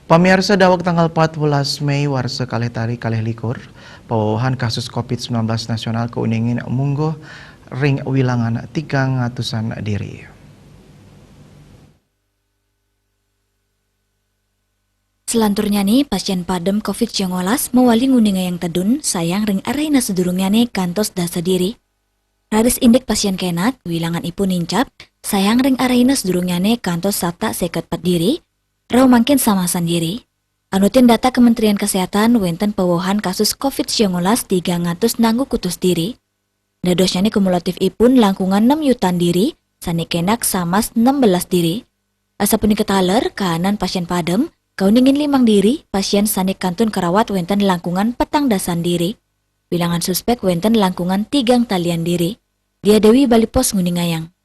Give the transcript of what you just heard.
Pemirsa dawak tanggal 14 Mei warsa kalih tari kalih likur, pawawahan kasus COVID-19 nasional keuningin mungguh ring wilangan 300-an diri. Selanturnya nih, pasien padem COVID-19 mewali nguninga yang tedun, sayang ring arena sedurungnya nih kantos dasa diri. Raris indik pasien kenat, wilangan ipun nincap, sayang ring arena sedurungnya nih kantos sata seket pat diri, raw makin sama sendiri. Anutin data Kementerian Kesehatan, wenten pewohan kasus COVID-19 300 nanggu kutus diri. Dadosnya nih kumulatif ipun langkungan 6 yutan diri, sani kenak samas 16 diri. Asa puni ketaler, kahanan pasien padem, kau ningin 5 diri, pasien sanik kantun kerawat wenten langkungan petang dasan diri. Bilangan suspek wenten langkungan 3 talian diri. Dia Dewi Balipos Nguningayang.